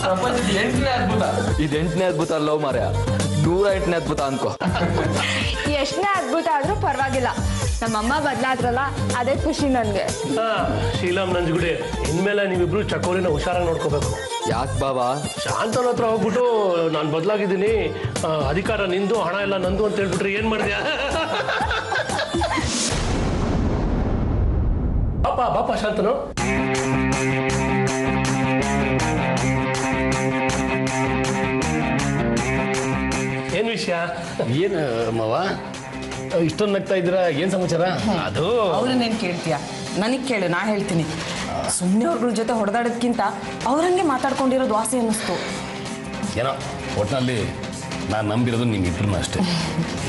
ಪ್ರಪಂಚದ 8ನೇ ಅದ್ಭುತ. ಇದು 8ನೇ ಅದ್ಭುತ ಅಲ್ಲೋ ಮಾರ್ಯ, 108ನೇ ಅದ್ಭುತ ಅನ್ಕೋ. ಎಷ್ಟನೇ ಅದ್ಭುತ ಆದ್ರೂ ಪರವಾಗಿಲ್ಲ, ನಮ್ಮಮ್ಮ ಬದಲಾದ್ರಲ್ಲ ಅದೇ ಖುಷಿ ನನ್ಗೆ. ಶೀಲಂ ನಂಜುಗುಡಿ, ಇನ್ಮೇಲೆ ನೀವಿಬ್ರು ಚಕೋರಿನ ಹುಷಾರಾಗಿ ನೋಡ್ಕೋಬೇಕು. ಯಾಕೆ ಬಾಬಾ? ಶಾಂತನ ಹತ್ರ ಹೋಗ್ಬಿಟ್ಟು ನಾನು ಬದಲಾಗಿದ್ದೀನಿ, ಅಧಿಕಾರ ನಿಂದು, ಹಣ ಎಲ್ಲ ನಂದು ಅಂತ ಹೇಳ್ಬಿಟ್ರೆ ಏನ್ ಮಾಡಿದ್ಯಾ? ಬಾಪ ಬಾಪ ಶಾಂತನು. ಏನ್ ವಿಷಯ? ಏನು ಮಾವ ಇಷ್ಟೊಂದು ನಗ್ತಾ ಇದ್ದೀರಾ? ಏನು ಸಮಾಚಾರ? ಅದು ಅವ್ರನ್ನೇನು ಕೇಳ್ತೀಯ? ನನಗೆ ಕೇಳು, ನಾ ಹೇಳ್ತೀನಿ. ಸುಮ್ಮನೆ ಅವ್ರಗಳ ಜೊತೆ ಹೊಡೆದಾಡೋದಕ್ಕಿಂತ ಅವ್ರಂಗೆ ಮಾತಾಡ್ಕೊಂಡಿರೋದು ವಾಸಿ ಅನ್ನಿಸ್ತು. ಏನೋ ಒಟ್ಟಿನಲ್ಲಿ ನಾನು ನಂಬಿರೋದು ನಿಮ್ಮಿಬ್ಬರನ್ನ ಅಷ್ಟೇ.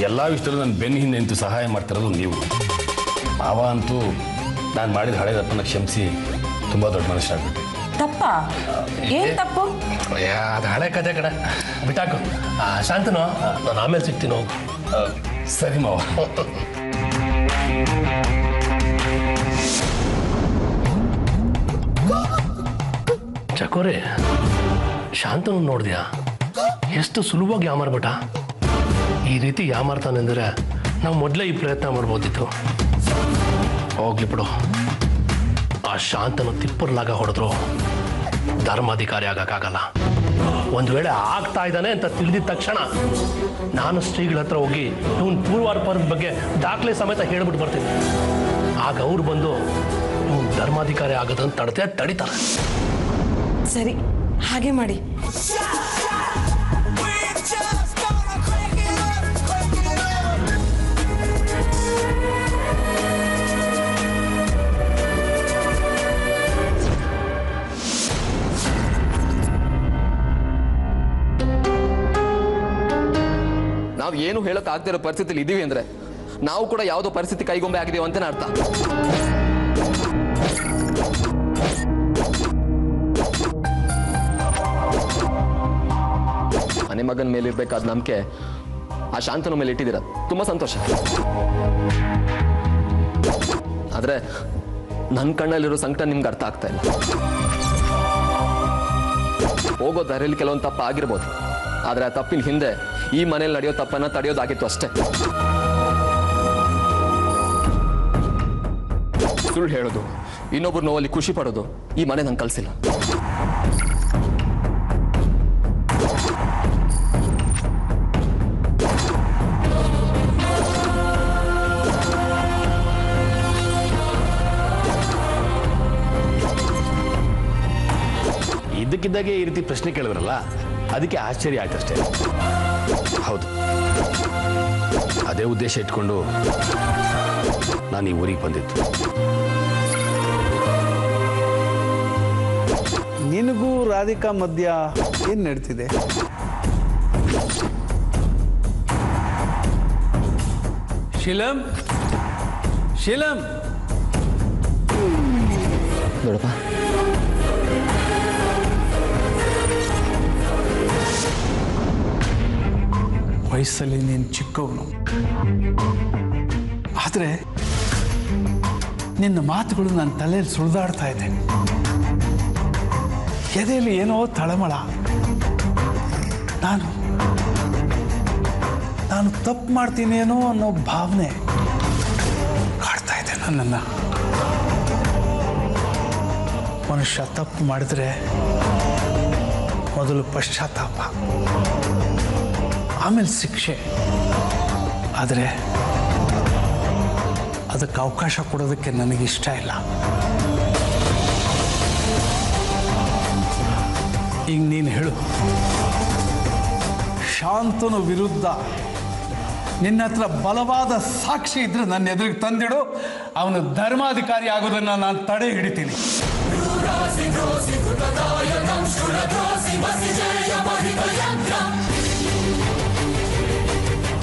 ಎಲ್ಲ ವಿಷಯದಲ್ಲೂ ನನ್ನ ಬೆನ್ನ ಹಿಂದೆ ನಿಂತು ಸಹಾಯ ಮಾಡ್ತಿರೋದು ನೀವು. ಮಾವ ಅಂತೂ ನಾನು ಮಾಡಿದ ಹಳೆ ತಪ್ಪನ್ನು ಕ್ಷಮಿಸಿ ತುಂಬ ದೊಡ್ಡ ಮನುಷ್ಯರಾಗ್ಬಿಟ್ಟೆ. ತಪ್ಪ? ಏನು ತಪ್ಪು? ಅದು ಹಳೆ ಕತೆ ಕಡೆ ಬಿಟ್ಟಾಕು. ಶಾಂತನು, ನಾನು ಆಮೇಲೆ ಸಿಗ್ತೀನಿ, ಹೋಗು. ಸರಿ ಮಾವ. ಚಕೋರಿ, ಶಾಂತನು ನೋಡಿದ್ಯಾ ಎಷ್ಟು ಸುಲಭವಾಗಿ ಯಾಮಾರ್ಬಿಟ್ಟ? ಈ ರೀತಿ ಯಾಮಾರ್ತಾನೆಂದರೆ ನಾವು ಮೊದಲೇ ಈ ಪ್ರಯತ್ನ ಮಾಡ್ಬೋದಿತ್ತು. ಹೋಗ್ಲಿ ಬಿಡು, ಆ ಶಾಂತನು ತಿಪ್ಪರ್ಲಾಗ ಹೊಡೆದ್ರು ಧರ್ಮಾಧಿಕಾರಿ ಆಗಕ್ಕಾಗಲ್ಲ. ಒಂದು ವೇಳೆ ಆಗ್ತಾ ಇದ್ದಾನೆ ಅಂತ ತಿಳಿದಿದ ತಕ್ಷಣ ನಾನು ಶ್ರೀಗಳ ಹತ್ರ ಹೋಗಿ ಇವನ್ ಪೂರ್ವಾರ್ಪರದ ಬಗ್ಗೆ ದಾಖಲೆ ಸಮೇತ ಹೇಳ್ಬಿಟ್ಟು ಬರ್ತೀನಿ. ಆಗ ಅವ್ರು ಬಂದು ಇವನು ಧರ್ಮಾಧಿಕಾರಿ ಆಗೋದನ್ನು ತಡಿತಾರೆ. ಸರಿ, ಹಾಗೆ ಮಾಡಿ. ನಾವು ಏನು ಹೇಳಕ್ ಆಗ್ತಿರೋ ಪರಿಸ್ಥಿತಿಲಿ ಇದೀವಿ ಅಂದ್ರೆ ನಾವು ಕೂಡ ಯಾವುದೋ ಪರಿಸ್ಥಿತಿ ಕೈಗೊಂಬೆ ಆಗಿದೀವಿ ಅಂತಾನೆ ಅರ್ಥ. ಮನೆ ಮಗನ ಮೇಲಿರ್ಬೇಕಾದ ನಂಬಿಕೆ ಆ ಶಾಂತನ ಮೇಲೆ ಇಟ್ಟಿದ್ದೀರ, ತುಂಬಾ ಸಂತೋಷ. ಆದ್ರೆ ನನ್ನ ಕಣ್ಣಲ್ಲಿರೋ ಸಂಕಟ ನಿಮ್ಗೆ ಅರ್ಥ ಆಗ್ತಾ ಇಲ್ಲ. ಹೋಗೋ ದಾರಿಯಲ್ಲಿ ಕೆಲವೊಂದು ತಪ್ಪ ಆಗಿರ್ಬೋದು, ಆದ್ರೆ ಆ ತಪ್ಪಿನ ಹಿಂದೆ ಈ ಮನೇಲಿ ನಡೆಯೋ ತಪ್ಪನ್ನ ತಡೆಯೋದಾಗಿತ್ತು ಅಷ್ಟೇ. ಸುಳ್ಳು ಹೇಳೋದು, ಇನ್ನೊಬ್ರು ನೋವಲ್ಲಿ ಖುಷಿ ಪಡೋದು ಈ ಮನೆ ನಂಗೆ ಕಲ್ಸಿಲ್ಲ. ಇದ್ದಕ್ಕಿದ್ದಾಗೆ ಈ ರೀತಿ ಪ್ರಶ್ನೆ ಕೇಳಿದ್ರಲ್ಲ, ಅದಕ್ಕೆ ಆಶ್ಚರ್ಯ ಆಯ್ತಷ್ಟೇ. ಹೌದು, ಅದೇ ಉದ್ದೇಶ ಇಟ್ಕೊಂಡು ನಾನು ಈ ಊರಿಗೆ ಬಂದಿದ್ದು. ನಿನಗೂ ರಾಧಿಕಾ ಮಧ್ಯ ಏನು ನಡೀತಿದೆ? ಶೀಲಂ, ಶೀಲಂ, ದೊಡ್ಡಪ್ಪ, ವಯಸ್ಸಲ್ಲಿ ನೀನು ಚಿಕ್ಕವನು, ಆದರೆ ನಿನ್ನ ಮಾತುಗಳು ನನ್ನ ತಲೆಯಲ್ಲಿ ಸುಳಿದಾಡ್ತಾ ಇದೆ. ಎದೆಯಲ್ಲಿ ಏನೋ ತಳಮಳ. ನಾನು ತಪ್ಪು ಮಾಡ್ತೀನೇನೋ ಅನ್ನೋ ಭಾವನೆ ಕಾಡ್ತಾ ಇದೆ ನನ್ನನ್ನು. ಮನುಷ್ಯ ತಪ್ಪು ಮಾಡಿದ್ರೆ ಮೊದಲು ಪಶ್ಚಾತ್ತಾಪ, ಆಮೇಲೆ ಶಿಕ್ಷೆ. ಆದರೆ ಅದಕ್ಕೆ ಅವಕಾಶ ಕೊಡೋದಕ್ಕೆ ನನಗಿಷ್ಟ ಇಲ್ಲ. ಈಗ ನೀನು ಹೇಳು, ಶಾಂತನ ವಿರುದ್ಧ ನಿನ್ನ ಹತ್ರ ಬಲವಾದ ಸಾಕ್ಷಿ ಇದ್ರೆ ನನ್ನ ಎದುರಿಗೆ ತಂದಿಡು. ಅವನು ಧರ್ಮಾಧಿಕಾರಿ ಆಗೋದನ್ನು ನಾನು ತಡೆ ಹಿಡಿತೀನಿ.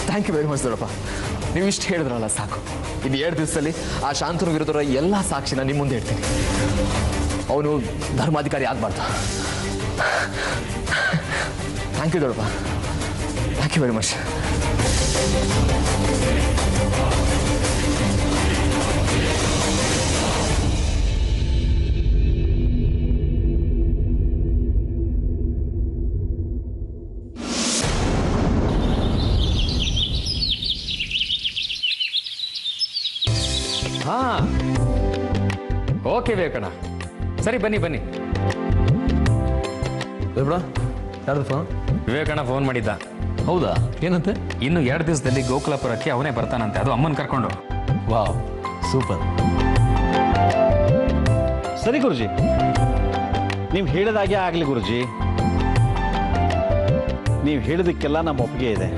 ಥ್ಯಾಂಕ್ ಯು ವೆರಿ ಮಚ್ ದೊಡ್ಡಪ್ಪ. ನೀವು ಇಷ್ಟು ಹೇಳಿದ್ರಲ್ಲ ಸಾಕು. ಇದು 2 ದಿವಸದಲ್ಲಿ ಆ ಶಾಂತನ ವಿರುದ್ಧ ಎಲ್ಲ ಸಾಕ್ಷಿನ ನಿಮ್ಮ ಮುಂದೆ ಇಡ್ತೀನಿ. ಅವನು ಧರ್ಮಾಧಿಕಾರಿ ಆಗಬಾರ್ದು. ಥ್ಯಾಂಕ್ ಯು ದೊಡ್ಡಪ್ಪ, thank you very much. Okay ವಿವೇಕಣ್ಣ, ಸರಿ ಬನ್ನಿ ಬನ್ನಿ. ಯಾರ್ದು ಫೋನ್? ವಿವೇಕಣ್ಣ ಫೋನ್ ಮಾಡಿದ್ದ. ಹೌದಾ? ಏನಂತೆ? ಇನ್ನು 2 ದಿವಸದಲ್ಲಿ ಗೋಕುಲಪುರಕ್ಕೆ ಅವನೇ ಬರ್ತಾನಂತೆ, ಅದು ಅಮ್ಮನ ಕರ್ಕೊಂಡು. Wow, super. ಸರಿ ಗುರುಜಿ, ನೀವು ಹೇಳಿದಾಗೆ ಆಗಲಿ ಗುರುಜಿ. ನೀವು ಹೇಳಿದಕ್ಕೆಲ್ಲ ನಮ್ಮ ಒಪ್ಪಿಗೆ ಇದೆ.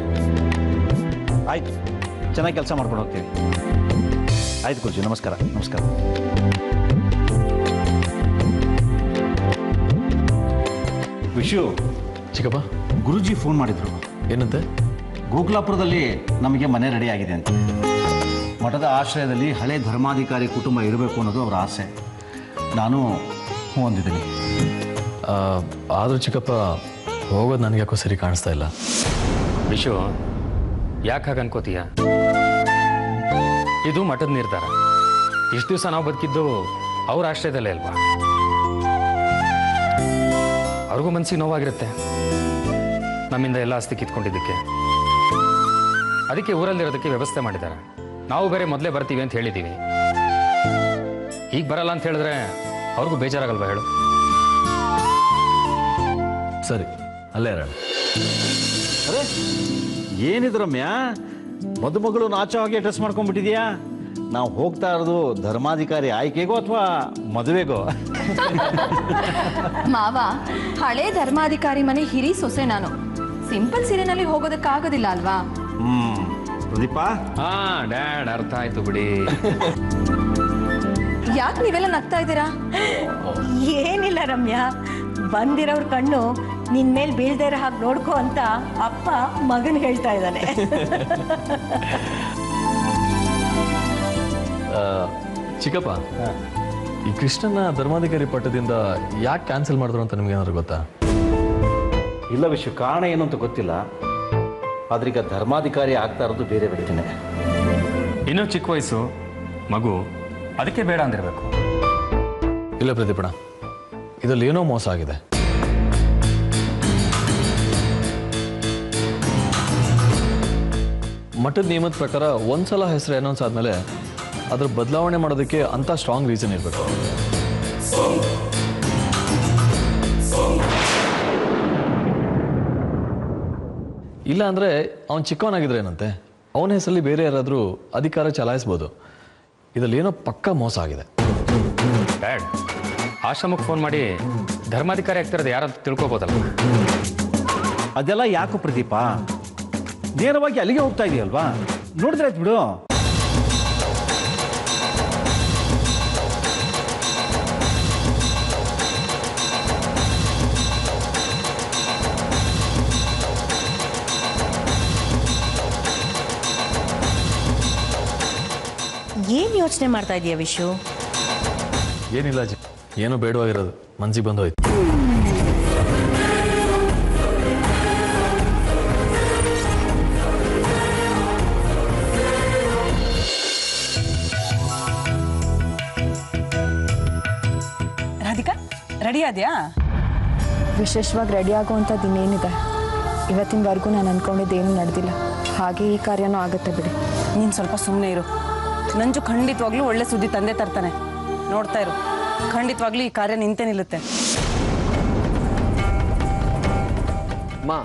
ಆಯ್ತು, ಚೆನ್ನಾಗಿ ಕೆಲಸ ಮಾಡ್ಕೊಂಡು ಹೋಗ್ತೀವಿ. ಆಯ್ತು ಗುರುಜಿ, ನಮಸ್ಕಾರ. ನಮಸ್ಕಾರ. ವಿಶು, ಚಿಕ್ಕಪ್ಪ, ಗುರುಜಿ ಫೋನ್ ಮಾಡಿದ್ರು. ಏನಂತೆ? ಗೋಕುಲಾಪುರದಲ್ಲಿ ನಮಗೆ ಮನೆ ರೆಡಿ ಆಗಿದೆ ಅಂತ. ಮಠದ ಆಶ್ರಯದಲ್ಲಿ ಹಳೆ ಧರ್ಮಾಧಿಕಾರಿ ಕುಟುಂಬ ಇರಬೇಕು ಅನ್ನೋದು ಅವರ ಆಸೆ. ನಾನು ಹೊಂದಿದ್ದೀನಿ. ಆದರೂ ಚಿಕ್ಕಪ್ಪ, ಹೋಗೋದು ನನಗೆ ಯಾಕೋ ಸರಿ ಕಾಣಿಸ್ತಾ ಇಲ್ಲ. ವಿಶು, ಯಾಕೆ ಹಾಗೆ ಅನ್ಕೋತೀಯ? ಇದು ಮಠದ ನಿರ್ಧಾರ. ಇಷ್ಟು ದಿವಸ ನಾವು ಬದುಕಿದ್ದು ಅವ್ರ ಆಶ್ರಯದಲ್ಲೇ ಅಲ್ವಾ? ಅವ್ರಿಗೂ ಮನಸ್ಸಿಗೆ ನೋವಾಗಿರುತ್ತೆ ನಮ್ಮಿಂದ ಎಲ್ಲ ಆಸ್ತಿ ಕಿತ್ಕೊಂಡಿದ್ದಕ್ಕೆ. ಅದಕ್ಕೆ ಊರಲ್ಲಿರೋದಕ್ಕೆ ವ್ಯವಸ್ಥೆ ಮಾಡಿದ್ದಾರೆ. ನಾವು ಬೇರೆ ಮೊದಲೇ ಬರ್ತೀವಿ ಅಂತ ಹೇಳಿದ್ದೀವಿ. ಈಗ ಬರಲ್ಲ ಅಂತ ಹೇಳಿದ್ರೆ ಅವ್ರಿಗೂ ಬೇಜಾರಾಗಲ್ವಾ ಹೇಳು? ಸರಿ, ಅಲ್ಲೇ ಇರೋಣ. ಅರೆ, ಏನಿದು ರಮ್ಯ, ಮದುಮಗಳು ನಾಚೋ ಹಾಗೆ ಡ್ರೆಸ್ ಮಾಡ್ಕೊಂಡ್ಬಿಟ್ಟಿದ್ಯಾ? ನಾವು ಹೋಗ್ತಾ ಇರೋದು ಧರ್ಮಾಧಿಕಾರಿ ಆಯ್ಕೆಗೋ ಅಥವಾ ಮದುವೆಗೋ? ಮಾವ, ಹಳೆ ಧರ್ಮಾಧಿಕಾರಿ ಮನೆ ಹಿರಿ ಸೊಸೆ ನಾನು. ಸಿಂಪಲ್ ಸೀರೆನಲ್ಲಿ ಹೋಗೋದಕ್ಕಾಗೋದಿಲ್ಲ ಅಲ್ವಾ? ಪ್ರದೀಪ. ಹಾ ಡ್ಯಾಡ್, ಅರ್ಥ ಆಯ್ತು ಬಿಡಿ. ಯಾಕೆ ನೀವೆಲ್ಲ ನಗ್ತಾ ಇದ್ದೀರಾ? ಏನಿಲ್ಲ ರಮ್ಯಾ, ಬಂದಿರೋರ್ ಕಣ್ಣು ನಿನ್ ಮೇಲೆ ಬೀಳ್ದೇ ಇರೋ ಹಾಗೆ ನೋಡ್ಕೋ ಅಂತ ಅಪ್ಪ ಮಗನ್ ಹೇಳ್ತಾ ಇದ್ದಾನೆ. ಚಿಕ್ಕಪ್ಪ, ಈ ಕೃಷ್ಣನ ಧರ್ಮಾಧಿಕಾರಿ ಪಟ್ಟದಿಂದ ಯಾಕೆ ಕ್ಯಾನ್ಸಲ್ ಮಾಡಿದ್ರು ಅಂತ ನಿಮ್ಗೆ ಏನಾದ್ರು ಗೊತ್ತಾ? ಇಲ್ಲ ವಿಷಯ, ಕಾರಣ ಏನು ಅಂತ ಗೊತ್ತಿಲ್ಲ. ಆದ್ರೀಗ ಧರ್ಮಾಧಿಕಾರಿ ಆಗ್ತಾ ಇರೋದು ಬೇರೆ ವ್ಯಕ್ತಿನೇ. ಇನ್ನೂ ಚಿಕ್ಕ ವಯಸ್ಸು ಮಗು, ಅದಕ್ಕೆ ಬೇಡ ಅಂದಿರಬೇಕು. ಇಲ್ಲ ಪ್ರದೀಪಣ್ಣ, ಇದರಲ್ಲಿ ಏನೋ ಮೋಸ ಆಗಿದೆ. ಮಠದ ನಿಯಮದ ಪ್ರಕಾರ ಒಂದ್ಸಲ ಹೆಸರು ಅನೌನ್ಸ್ ಆದಮೇಲೆ ಅದ್ರ ಬದಲಾವಣೆ ಮಾಡೋದಕ್ಕೆ ಅಂತ ಸ್ಟ್ರಾಂಗ್ ರೀಸನ್ ಇರಬೇಕು. ಇಲ್ಲ ಅಂದರೆ ಅವನು ಚಿಕ್ಕವನಾಗಿದ್ರೆ ಏನಂತೆ, ಅವನ ಹೆಸರಲ್ಲಿ ಬೇರೆ ಯಾರಾದರೂ ಅಧಿಕಾರ ಚಲಾಯಿಸ್ಬೋದು. ಇದರಲ್ಲಿ ಏನೋ ಪಕ್ಕಾ ಮೋಸ ಆಗಿದೆ. ಡ್ಯಾಡ್, ಆಶ್ರಮಕ್ಕೆ ಫೋನ್ ಮಾಡಿ ಧರ್ಮಾಧಿಕಾರಿ ಆಗ್ತಿರೋದು ಯಾರಂತ ತಿಳ್ಕೊಬೋದಲ್ಲ? ಅದೆಲ್ಲ ಯಾಕೋ ಪ್ರದೀಪ, ನೇರವಾಗಿ ಅಲ್ಲಿಗೆ ಹೋಗ್ತಾ ಇದೆಯಲ್ವಾ? ನೋಡಿದ್ರೆ ಆಯ್ತು ಬಿಡು. ಏನ್ ಯೋಚನೆ ಮಾಡ್ತಾ ಇದೀಯ ವಿಶು? ಏನಿಲ್ಲ ಅಜ್ಜಿ, ಏನೋ ಬೇಡವಾಗಿರೋದು ಮನ್ಸಿಗೆ ಬಂದು ಹೋಯ್ತು. ರಾಧಿಕಾ, ರೆಡಿ ಆದ್ಯಾ? ವಿಶೇಷವಾಗಿ ರೆಡಿ ಆಗುವಂಥದ್ದು ಇನ್ನೇನಿದೆ? ಇವತ್ತಿನವರೆಗೂ ನಾನು ಅಂದ್ಕೊಂಡಿದ್ದೇನು ನಡೆದಿಲ್ಲ. ಹಾಗೆ ಈ ಕಾರ್ಯನೂ ಆಗುತ್ತೆ ಬಿಡಿ. ನೀನು ಸ್ವಲ್ಪ ಸುಮ್ಮನೆ ಇರು. ನಂಜು ಖಂಡಿತವಾಗ್ಲೂ ಒಳ್ಳೆ ಸುದ್ದಿ ತಂದೆ ತರ್ತಾನೆ, ನೋಡ್ತಾ ಇರು. ಖಂಡಿತವಾಗ್ಲೂ ಈ ಕಾರ್ಯ ನಿಂತೇ ನಿಲ್ಲುತ್ತೆ. ಮಾ,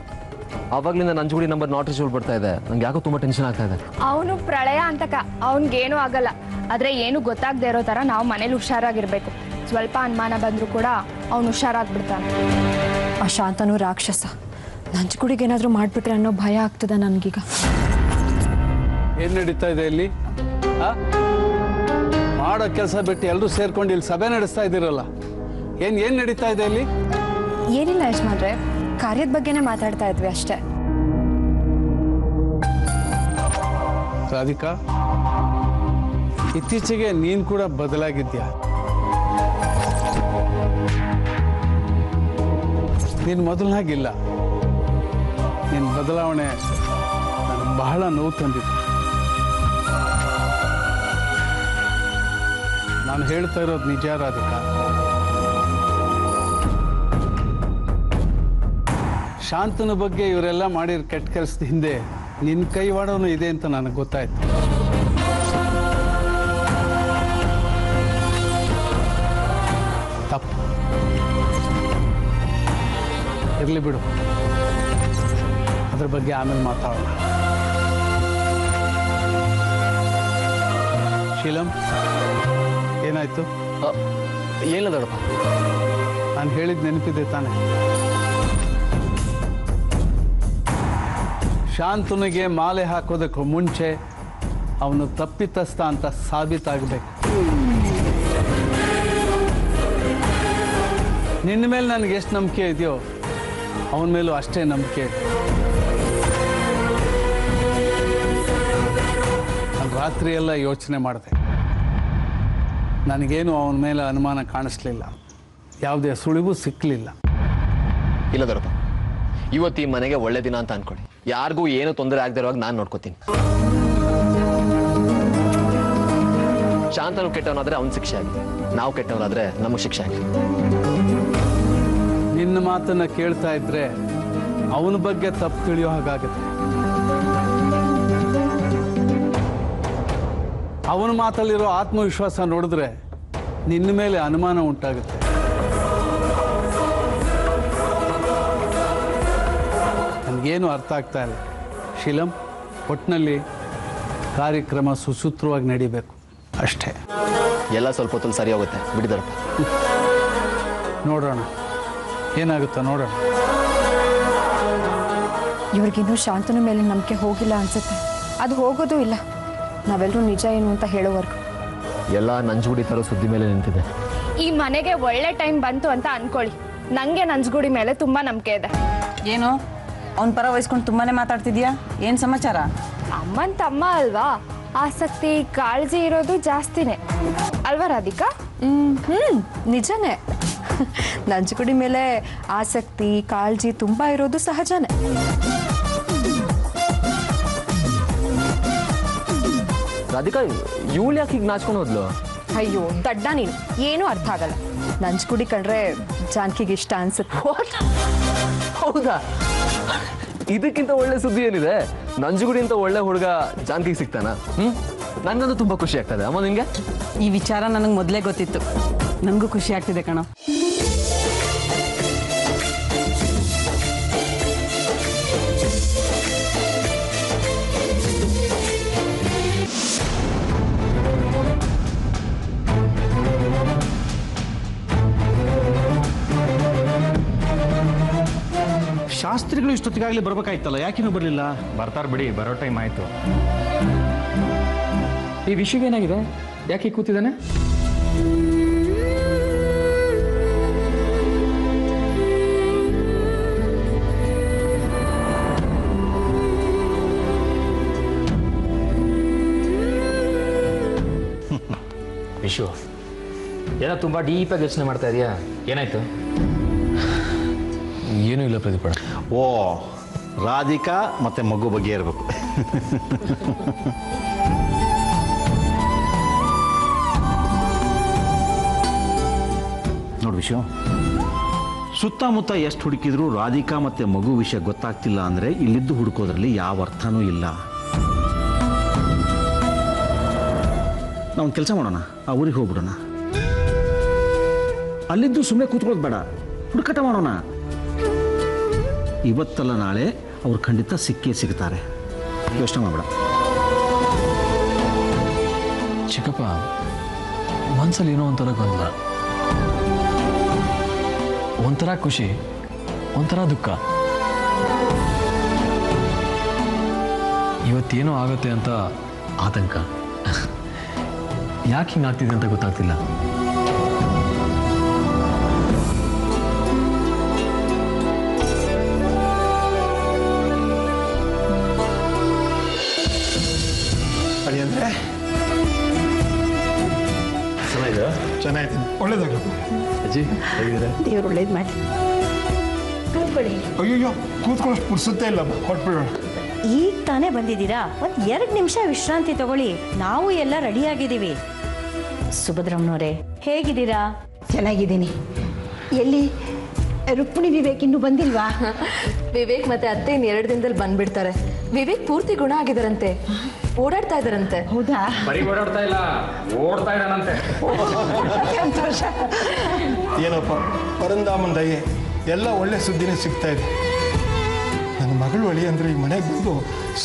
ಆವಾಗ್ಲಿಂದ ನಂಜುಗುಡಿ ನಂಬರ್ ನಾಟ್ ರೀಚಬಲ್ ಬರ್ತಾ ಇದೆ. ನಂಗೆ ಯಾಕೋ ತುಂಬಾ ಟೆನ್ಷನ್ ಆಗ್ತಾ ಇದೆ. ಅವನು ಪ್ರಳಯ ಅಂತಕ, ಅವನಿಗೇನು ಆಗಲ್ಲ. ಆದರೆ ಏನು ಗೊತ್ತಾಗದೇ ಇರೋ ಥರ ನಾವು ಮನೇಲಿ ಹುಷಾರಾಗಿರ್ಬೇಕು. ಸ್ವಲ್ಪ ಅನುಮಾನ ಬಂದರೂ ಕೂಡ ಅವನು ಹುಷಾರಾಗ್ಬಿಡ್ತಾನೆ. ಆ ಶಾಂತನು ರಾಕ್ಷಸ. ನಂಜುಗುಡಿಗೆ ಏನಾದರೂ ಮಾಡಿಬಿಟ್ರೆ ಅನ್ನೋ ಭಯ ಆಗ್ತದೆ ನನಗೀಗ. ಏನು ನಡೀತಾ ಇದೆ ಇಲ್ಲಿ? ಮಾಡೋ ಕೆಲಸ ಬಿಟ್ಟು ಎಲ್ಲರೂ ಸೇರ್ಕೊಂಡು ಇಲ್ಲಿ ಸಭೆ ನಡೆಸ್ತಾ ಇದ್ದೀರಲ್ಲ, ಏನು ನಡೀತಾ ಇದೆ ಇಲ್ಲಿ? ಏನಿಲ್ಲ ಯಜಮಾನ್ರೆ, ಕಾರ್ಯದ ಬಗ್ಗೆನೇ ಮಾತಾಡ್ತಾ ಇದ್ವಿ ಅಷ್ಟೇ. ರಾಧಿಕಾ, ಇತ್ತೀಚೆಗೆ ನೀನು ಕೂಡ ಬದಲಾಗಿದ್ಯಾ. ನೀನು ಮೊದಲನಾಗಿಲ್ಲ. ನಿನ್ನ ಬದಲಾವಣೆ ನನಗೆ ಬಹಳ ನೋವು ತಂದಿದೆ. ನಾನು ಹೇಳ್ತಾ ಇರೋದು ನಿಜ ರಾಧಿಕಾ. ಶಾಂತನ ಬಗ್ಗೆ ಇವರೆಲ್ಲ ಮಾಡಿರೋ ಕೆಟ್ಟ ಕೆಲಸದ ಹಿಂದೆ ನಿನ್ನ ಕೈವಾಡೋನು ಇದೆ ಅಂತ ನನಗೆ ಗೊತ್ತಾಯ್ತು. ಇರಲಿ ಬಿಡು, ಅದ್ರ ಬಗ್ಗೆ ಆಮೇಲೆ ಮಾತಾಡೋಣ. ಶೀಲಂ, ಏನಾಯ್ತು? ಏನಿಲ್ಲ ದೊಡ್ಡಪ್ಪ. ನಾನು ಹೇಳಿದ ನೆನಪಿದೆ ತಾನೆ? ಶಾಂತನಿಗೆ ಮಾಲೆ ಹಾಕೋದಕ್ಕೂ ಮುಂಚೆ ಅವನು ತಪ್ಪಿತಸ್ಥ ಅಂತ ಸಾಬೀತಾಗಬೇಕು. ನಿನ್ನ ಮೇಲೆ ನನಗೆ ಎಷ್ಟು ನಂಬಿಕೆ ಇದೆಯೋ ಅವನ ಮೇಲೂ ಅಷ್ಟೇ ನಂಬಿಕೆ ಇದೆ. ನಾನು ರಾತ್ರಿ ಎಲ್ಲ ಯೋಚನೆ ಮಾಡಿದೆ. ನನಗೇನು ಅವನ ಮೇಲೆ ಅನುಮಾನ ಕಾಣಿಸ್ಲಿಲ್ಲ, ಯಾವುದೇ ಸುಳಿವು ಸಿಕ್ಕಲಿಲ್ಲ. ಇಲ್ಲ ದೊಡ್ಡಪ್ಪ, ಇವತ್ತು ಈ ಮನೆಗೆ ಒಳ್ಳೆ ದಿನ ಅಂತ ಅನ್ಕೊಳ್ಳಿ. ಯಾರಿಗೂ ಏನು ತೊಂದರೆ ಆಗದಿರುವಾಗ ನಾನು ನೋಡ್ಕೋತೀನಿ. ಶಾಂತನು ಕೆಟ್ಟವನಾದ್ರೆ ಅವನ ಶಿಕ್ಷೆ ಆಗಲಿ, ನಾವು ಕೆಟ್ಟವರಾದ್ರೆ ನಮಗೆ ಶಿಕ್ಷೆ ಆಗಲಿ. ನಿನ್ನ ಮಾತನ್ನ ಕೇಳ್ತಾ ಇದ್ರೆ ಅವನ ಬಗ್ಗೆ ತಪ್ಪು ತಿಳಿಯೋ ಹಾಗಾಗುತ್ತೆ. ಅವನ ಮಾತಲ್ಲಿರೋ ಆತ್ಮವಿಶ್ವಾಸ ನೋಡಿದ್ರೆ ನಿನ್ನ ಮೇಲೆ ಅನುಮಾನ ಉಂಟಾಗುತ್ತೆ. ನನಗೇನು ಅರ್ಥ ಆಗ್ತಾ ಇಲ್ಲ. ಶೀಲಂ, ಒಟ್ಟಿನಲ್ಲಿ ಕಾರ್ಯಕ್ರಮ ಸುಸೂತ್ರವಾಗಿ ನಡಿಬೇಕು ಅಷ್ಟೇ. ಎಲ್ಲ ಸ್ವಲ್ಪ ಹೊತ್ತಲ್ಲಿ ಸರಿ ಹೋಗುತ್ತೆ ಬಿಡಿದರಪ್ಪ. ನೋಡೋಣ ಏನಾಗುತ್ತೋ ನೋಡೋಣ. ಇವ್ರಿಗಿನ್ನೂ ಶಾಂತನ ಮೇಲೆ ನಂಬಿಕೆ ಹೋಗಿಲ್ಲ ಅನ್ಸುತ್ತೆ. ಅದು ಹೋಗೋದು ಇಲ್ಲ, ನಾವೆಲ್ಲರೂ ನಿಜ ಏನು ಅಂತ ಹೇಳೋವರೆಗೂ. ಎಲ್ಲ ನಂಜುಗುಡಿ ಥರ ಸುದ್ದಿ ಮೇಲೆ ನಿಂತಿದೆ. ಈ ಮನೆಗೆ ಒಳ್ಳೆ ಟೈಮ್ ಬಂತು ಅಂತ ಅನ್ಕೊಳ್ಳಿ. ನಂಗೆ ನಂಜುಗುಡಿ ಮೇಲೆ ತುಂಬಾ ನಂಬಿಕೆ ಇದೆ. ಏನು ಅವನ ಪರ ವಹಿಸ್ಕೊಂಡು ತುಂಬಾನೇ ಮಾತಾಡ್ತಿದ್ಯಾ? ಏನು ಸಮಾಚಾರ? ಅಮ್ಮನ್ ತಮ್ಮ ಅಲ್ವಾ, ಆಸಕ್ತಿ ಕಾಳಜಿ ಇರೋದು ಜಾಸ್ತಿನೇ ಅಲ್ವಾ ರಾಧಿಕಾ? ನಿಜನೇ. ನಂಜುಗುಡಿ ಮೇಲೆ ಆಸಕ್ತಿ ಕಾಳಜಿ ತುಂಬಾ ಇರೋದು ಸಹಜನೇ. ರಾಧಿಕಾ, ಇವಳು ಯಾಕೆ ಈಗ ನಾಚ್ಕೊಂಡು ಹೋದ್ಲು? ಅಯ್ಯೋ ದಡ್ಡ ನೀನು, ಏನೂ ಅರ್ಥ ಆಗಲ್ಲ. ನಂಜುಗುಡಿ ಕಂಡ್ರೆ ಜಾನಕಿಗೆ ಇಷ್ಟ ಅನ್ಸುತ್ತೆ. ಹೌದಾ? ಇದಕ್ಕಿಂತ ಒಳ್ಳೆ ಸುದ್ದಿ ಏನಿದೆ? ನಂಜುಗುಡಿ ಅಂತ ಒಳ್ಳೆ ಹುಡುಗ ಜಾನಕಿಗೆ ಸಿಗ್ತಾನ? ನನಗಂತೂ ತುಂಬಾ ಖುಷಿ ಆಗ್ತದೆ. ಅಮ್ಮ ನಿಂಗೆ? ಈ ವಿಚಾರ ನನಗೆ ಮೊದಲೇ ಗೊತ್ತಿತ್ತು, ನನಗೂ ಖುಷಿ ಆಗ್ತಿದೆ ಕಣೋ. ಶಾಸ್ತ್ರಿಗಳು ಇಷ್ಟೊತ್ತಿಗಾಗಲೇ ಬರ್ಬೇಕಾಯ್ತಲ್ಲ, ಯಾಕಿನ್ನೂ ಬರಲಿಲ್ಲ? ಬರ್ತಾರ ಬಿಡಿ, ಬರೋ ಟೈಮ್ ಆಯ್ತು. ಈ ವಿಷಯ ಏನಾಗಿದೆ? ಯಾಕೆ ಕೂತಿದ್ದಾನೆ? ವಿಶು, ಏನೋ ತುಂಬಾ ಡೀಪಾಗಿ ಯೋಚನೆ ಮಾಡ್ತಾ ಇದೆಯಾ? ಏನಾಯ್ತು? ಏನೂ ಇಲ್ಲ ಪ್ರದೀಪ. ಓ, ರಾಧಿಕಾ ಮತ್ತೆ ಮಗು ಬಗ್ಗೆ ಇರಬೇಕು. ನೋಡಿ ವಿಷಯ, ಸುತ್ತಮುತ್ತ ಎಷ್ಟು ಹುಡುಕಿದ್ರು ರಾಧಿಕಾ ಮತ್ತೆ ಮಗು ವಿಷಯ ಗೊತ್ತಾಗ್ತಿಲ್ಲ ಅಂದರೆ ಇಲ್ಲಿದ್ದು ಹುಡುಕೋದ್ರಲ್ಲಿ ಯಾವ ಅರ್ಥನೂ ಇಲ್ಲ. ನಾವು ಕೆಲಸ ಮಾಡೋಣ, ಆ ಊರಿಗೆ ಹೋಗ್ಬಿಡೋಣ. ಅಲ್ಲಿದ್ದು ಸುಮ್ಮನೆ ಕೂತ್ಕೊಳ್ಳೋದು ಬೇಡ, ಹುಡುಕಾಟ ಮಾಡೋಣ. ಇವತ್ತಲ್ಲ ನಾಳೆ ಅವ್ರು ಖಂಡಿತ ಸಿಕ್ಕೇ ಸಿಗ್ತಾರೆ, ಯೋಚನೆ ಮಾಡಬೇಡ. ಚಿಕ್ಕಪ್ಪ, ಮನ್ಸಲ್ಲಿ ಏನೋ ಒಂಥರ ಗೊಂದಲ, ಒಂಥರ ಖುಷಿ, ಒಂಥರ ದುಃಖ. ಇವತ್ತೇನೋ ಆಗುತ್ತೆ ಅಂತ ಆತಂಕ. ಯಾಕೆ ಹಿಂಗಾಗ್ತಿದೆ ಅಂತ ಗೊತ್ತಾಗ್ತಿಲ್ಲ. ಚೆನ್ನಾಗಿದೆ, ಒಳ್ಳೇದಾಗಪ್ಪ. ಅಜ್ಜಿ ಹೇಗಿದ್ದೀರಾ? ದೇವ್ರು ಒಳ್ಳೇದು ಮಾಡಿ. ಕೂತ್ಕೊಳ್ಳಿ. ಅಯ್ಯೋ, ಕೂತ್ಕೊಳ್ಳೋಷ್ಟು ಪುರ್ಸುತ್ತೇ ಇಲ್ಲ, ಹೊಟ್ಬಿಡೋಣ. ಈಗ ತಾನೇ ಬಂದಿದ್ದೀರಾ, ಒಂದು 2 ನಿಮಿಷ ವಿಶ್ರಾಂತಿ ತಗೊಳ್ಳಿ. ನಾವು ಎಲ್ಲ ರೆಡಿಯಾಗಿದ್ದೀವಿ. ಸುಭದ್ರಮ್ಮನವರೇ, ಹೇಗಿದ್ದೀರಾ? ಚೆನ್ನಾಗಿದ್ದೀನಿ. ಎಲ್ಲಿ ರುಕ್ಮಿಣಿ ವಿವೇಕ್ ಇನ್ನೂ ಬಂದಿಲ್ವಾ? ವಿವೇಕ್ ಮತ್ತೆ ಅತ್ತೆ ಇನ್ನು 2 ದಿನದಲ್ಲಿ ಬಂದ್ಬಿಡ್ತಾರೆ. ವಿವೇಕ್ ಪೂರ್ತಿ ಗುಣ ಆಗಿದಾರಂತೆ. ಓಡಾಡ್ತಾ ಇದಾರಂತೆ. ಹೌದಾ? ಬರೀ ಓಡಾಡ್ತಾ ಇಲ್ಲ, ಓಡ್ತಾ ಇದ್ದಾನಂತೆ. ಸಂತೋಷ. ಏನಪ್ಪ ಪರಂದಾಮನ್ ದಯೆ, ಎಲ್ಲ ಒಳ್ಳೆ ಸುದ್ದಿನೇ ಸಿಗ್ತಾ ಇದೆ. ನನ್ನ ಮಗಳು ಒಳಿ ಅಂದರೆ ಈ ಮನೆಗೆ ಬಂದು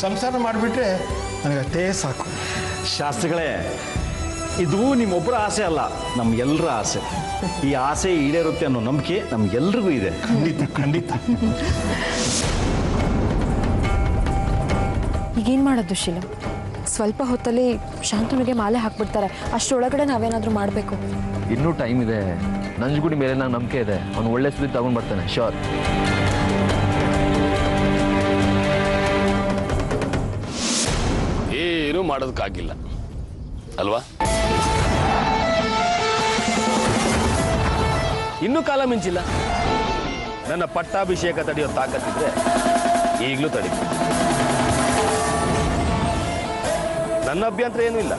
ಸಂಸಾರ ಮಾಡಿಬಿಟ್ರೆ ನನಗಷ್ಟೇ ಸಾಕು. ಶಾಸ್ತ್ರಿಗಳೇ, ಇದು ನಿಮ್ಮೊಬ್ಬರ ಆಸೆ ಅಲ್ಲ, ನಮ್ಗೆಲ್ಲರ ಆಸೆ. ಈ ಆಸೆ ಈಡೇರುತ್ತೆ ಅನ್ನೋ ನಂಬಿಕೆ ನಮ್ಗೆಲ್ರಿಗೂ ಇದೆ. ಖಂಡಿತ ಖಂಡಿತ. ಈಗೇನು ಮಾಡೋದು ಶೀಲಂ? ಸ್ವಲ್ಪ ಹೊತ್ತಲ್ಲಿ ಶಾಂತನಿಗೆ ಮಾಲೆ ಹಾಕ್ಬಿಡ್ತಾರೆ. ಅಷ್ಟರೊಳಗಡೆ ನಾವೇನಾದರೂ ಮಾಡಬೇಕು. ಇನ್ನೂ ಟೈಮ್ ಇದೆ. ನಂಜುಗುಡಿ ಮೇಲೆ ನಂಗೆ ನಂಬಿಕೆ ಇದೆ. ಅವ್ನು ಒಳ್ಳೆ ಸುದ್ದಿ ತಗೊಂಡು ಬರ್ತಾನೆ, ಶೋರ್. ಏನೂ ಮಾಡೋದಕ್ಕಾಗಿಲ್ಲ ಅಲ್ವಾ? ಇನ್ನೂ ಕಾಲ ಮಿಂಚಿಲ್ಲ. ನನ್ನ ಪಟ್ಟಾಭಿಷೇಕ ತಡೆಯೋ ತಾಕತ್ತಿದ್ರೆ ಈಗಲೂ ತಡಿ. ನನ್ನ ಅಭ್ಯಂತರ ಏನೂ ಇಲ್ಲ.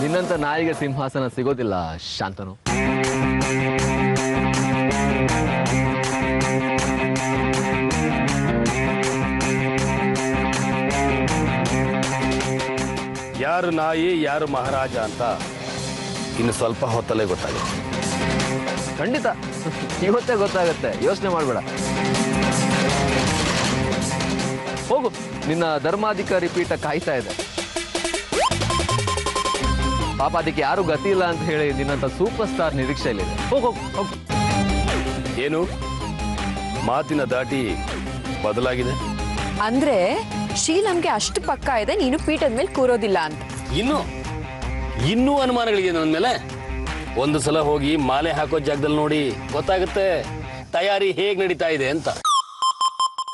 ನಿನ್ನಂತ ನಾಯಿಗೆ ಸಿಂಹಾಸನ ಸಿಗೋದಿಲ್ಲ ಶಾಂತನು. ಯಾರು ನಾಯಿ ಯಾರು ಮಹಾರಾಜ ಅಂತ ಇನ್ನು ಸ್ವಲ್ಪ ಹೊತ್ತಲ್ಲೇ ಗೊತ್ತಾಗುತ್ತೆ. ಖಂಡಿತ ಇವತ್ತೇ ಗೊತ್ತಾಗುತ್ತೆ, ಯೋಚನೆ ಮಾಡಬೇಡ. ಹೋಗು, ನಿನ್ನ ಧರ್ಮಾಧಿಕಾರಿ ಪೀಠ ಕಾಯ್ತಾ ಇದೆ. ಪಾಪ ಅದಕ್ಕೆ ಯಾರು ಗತಿ ಇಲ್ಲ ಅಂತ ಹೇಳಿ ನಿನ್ನಂತ ಸೂಪರ್ ಸ್ಟಾರ್ ನಿರೀಕ್ಷೆಯಲ್ಲಿದೆ. ಹೋಗು ಹೋಗು. ಏನು ಮಾತಿನ ದಾಟಿ ಬದಲಾಗಿದೆ? ಅಂದ್ರೆ ಶೀಲಂಗೆ ಅಷ್ಟು ಪಕ್ಕ ಇದೆ, ನೀನು ಪೀಠದ ಮೇಲೆ ಕೂರೋದಿಲ್ಲ ಅಂತ. ಇನ್ನೂ ಅನುಮಾನಗಳಿಗೆ ನನ್ನ ಮೇಲೆ? ಒಂದು ಸಲ ಹೋಗಿ ಮಾಲೆ ಹಾಕೋ ಜಾಗದಲ್ಲಿ ನೋಡಿ ಗೊತ್ತಾಗುತ್ತೆ ತಯಾರಿ ಹೇಗ್ ನಡೀತಾ ಇದೆ ಅಂತ.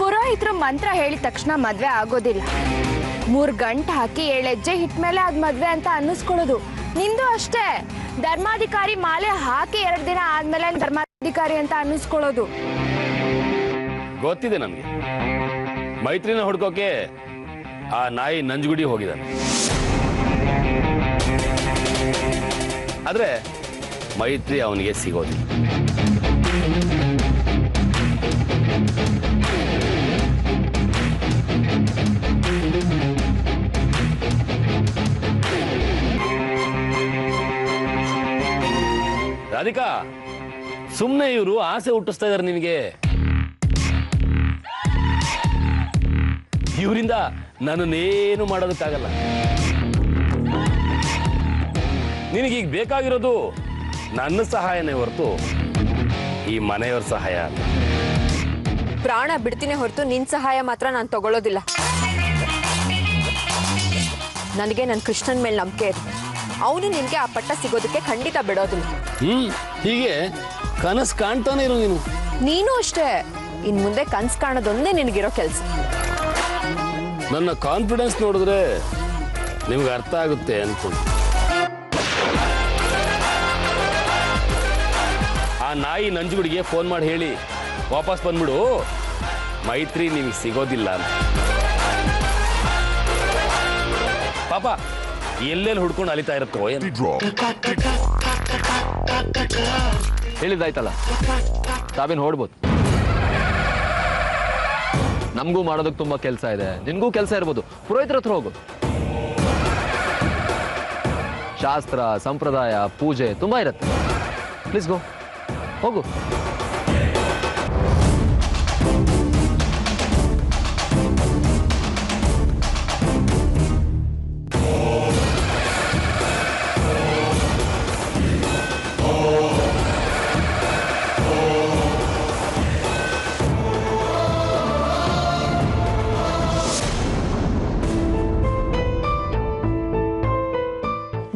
ಪುರೋಹಿತರು ಮಂತ್ರ ಹೇಳಿದ ತಕ್ಷಣ ಮದ್ವೆ ಆಗೋದಿಲ್ಲ. 3 ಗಂಟೆ ಹಾಕಿ 7 ಹೆಜ್ಜೆ ಹಿಟ್ ಮೇಲೆ ಅದ್ ಮದ್ವೆ ಅಂತ ಅನ್ನಿಸ್ಕೊಳ್ಳೋದು. ನಿಂದು ಅಷ್ಟೇ, ಧರ್ಮಾಧಿಕಾರಿ ಮಾಲೆ ಹಾಕಿ 2 ದಿನ ಆದ್ಮೇಲೆ ಧರ್ಮಾಧಿಕಾರಿ ಅಂತ ಅನ್ನಿಸ್ಕೊಳ್ಳೋದು. ಗೊತ್ತಿದೆ ನನಗೆ. ಮೈತ್ರಿನ ಹುಡ್ಕೋಕೆ ಆ ನಾಯಿ ನಂಜುಗುಡಿ ಹೋಗಿದ್ದಾನೆ. ಆದ್ರೆ ಮೈತ್ರಿ ಅವನಿಗೆ ಸಿಗೋದಿಲ್ಲ. ರಾಧಿಕಾ, ಸುಮ್ಮನೆ ಇವರು ಆಸೆ ಹುಟ್ಟಿಸ್ತಾ ಇದಾರೆ ನಿನಗೆ. ಇವರಿಂದ ನನ್ನನ್ನೇನು ಮಾಡೋದಕ್ಕಾಗಲ್ಲ. ನಿನಗೀಗ ಬೇಕಾಗಿರೋದು ನನ್ನ ಸಹಾಯನೇ ಹೊರತು ಈ ಮನೆಯವರ ಸಹಾಯ ಅಲ್ಲ. ಪ್ರಾಣ ಬಿಡ್ತೀನಿ ಹೊರತು ನಿನ್ ಸಹಾಯ ಮಾತ್ರ ನಾನು ತಗೊಳ್ಳೋದಿಲ್ಲ. ನನಗೆ ನನ್ನ ಕೃಷ್ಣನ್ ಮೇಲೆ ನಂಬಿಕೆ ಇದೆ. ಅವನು ನಿನ್ಗೆ ಆ ಪಟ್ಟ ಸಿಗೋದಕ್ಕೆ ಖಂಡಿತ ಬಿಡೋದಿಲ್ಲ. ಹೀಗೆ ಕನಸು ಕಾಣ್ತಾನೆ ಇರು ನೀನು. ನೀನು ಅಷ್ಟೇ. ಇನ್ ಮುಂದೆ ಕನ್ಸು ಕಾಣೋದೊಂದೇ ನಿನಗಿರೋ ಕೆಲಸ. ನನ್ನ ಕಾನ್ಫಿಡೆನ್ಸ್ ನೋಡಿದ್ರೆ ನಿಮ್ಗೆ ಅರ್ಥ ಆಗುತ್ತೆ ಅನ್ಕೊಂಡು. ಆ ನಾಯಿ ನಂಜುಗುಡಿಗೆ ಫೋನ್ ಮಾಡಿ ಹೇಳಿ ವಾಪಸ್ ಬಂದ್ಬಿಡು, ಮೈತ್ರಿ ನಿಮಗೆ ಸಿಗೋದಿಲ್ಲ ಅಂತ. ಪಾಪ ಎಲ್ಲೆಲ್ಲಿ ಹುಡ್ಕೊಂಡು ಅಲಿತಾ ಇರುತ್ತೋ ಏನು. ಹೇಳಿದಾಯ್ತಲ್ಲ, ತಾವೇನು ಹೊಡ್ಬೋದು. ನಮಗೂ ಮಾಡೋದಕ್ಕೆ ತುಂಬಾ ಕೆಲಸ ಇದೆ, ನಿನ್ಗೂ ಕೆಲಸ ಇರ್ಬೋದು. ಪುರೋಹಿತರ ಹತ್ರ ಹೋಗು. ಶಾಸ್ತ್ರ, ಸಂಪ್ರದಾಯ, ಪೂಜೆ ತುಂಬಾ ಇರುತ್ತೆ. ಪ್ಲೀಸ್ ಗೋ, ಹೋಗು.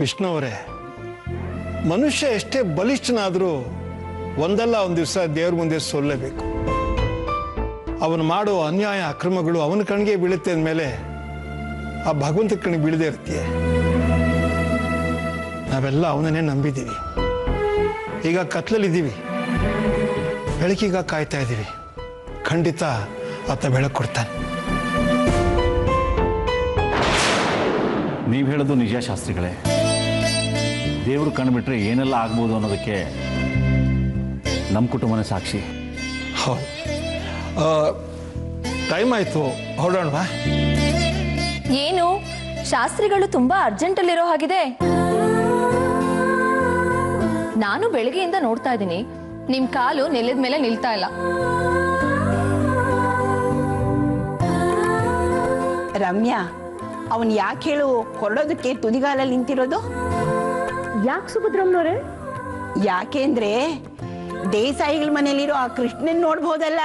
ವಿಷ್ಣು ಅವರೇ, ಮನುಷ್ಯ ಎಷ್ಟೇ ಬಲಿಷ್ಠನಾದರೂ ಒಂದಲ್ಲ ಒಂದು ದಿವಸ ದೇವ್ರ ಮುಂದೆ ಸೋಲ್ಲೇಬೇಕು. ಅವನು ಮಾಡೋ ಅನ್ಯಾಯ ಅಕ್ರಮಗಳು ಅವನ ಕಣ್ಣಿಗೆ ಬೀಳುತ್ತೆ ಅಂದಮೇಲೆ ಆ ಭಗವಂತ ಕಣ್ಣಿಗೆ ಬೀಳದೇ ಇರ್ತೀಯ. ನಾವೆಲ್ಲ ಅವನನ್ನೇ ನಂಬಿದ್ದೀವಿ. ಈಗ ಕತ್ಲಲ್ಲಿದ್ದೀವಿ, ಬೆಳಕೀಗ ಕಾಯ್ತಾ ಇದ್ದೀವಿ. ಖಂಡಿತ ಆತ ಬೆಳಕು ಕೊಡ್ತಾನೆ. ನೀವು ಹೇಳೋದು ನಿಜ ಶಾಸ್ತ್ರಿಗಳೇ. ದೇವರು ಕಂಡುಬಿಟ್ರೆ ಏನೆಲ್ಲ ಆಗ್ಬೋದು ಅನ್ನೋದಕ್ಕೆ ನಮ್ಮ ಕುಟುಂಬನೇ ಸಾಕ್ಷಿ. ಹೌದು. ಟೈಮ್ ಆಯಿತು, ಹೊರಡೋಣವಾ? ಏನು ಶಾಸ್ತ್ರಿಗಳು ತುಂಬಾ ಅರ್ಜೆಂಟಲ್ಲಿರೋ ಹಾಗಿದೆ. ನಾನು ಬೆಳಗ್ಗೆಯಿಂದ ನೋಡ್ತಾ ಇದ್ದೀನಿ, ನಿಮ್ ಕಾಲು ನೆಲದ ಮೇಲೆ ನಿಲ್ತಾ ಇಲ್ಲ. ರಮ್ಯಾ, ಅವನ್ ಯಾಕೆ ಹೇಳು ಹೊರಡೋದಕ್ಕೆ ತುದಿಗಾಲಲ್ಲಿ ನಿಂತಿರೋದು? ಯಾಕೆ ಸುಭದ್ರಮ್ಮನವ್ರೆ? ಯಾಕೆ ಅಂದ್ರೆ ದೇಸಾಯಿಗಳ ಮನೇಲಿರೋ ಆ ಕೃಷ್ಣನ್ ನೋಡ್ಬೋದಲ್ಲ.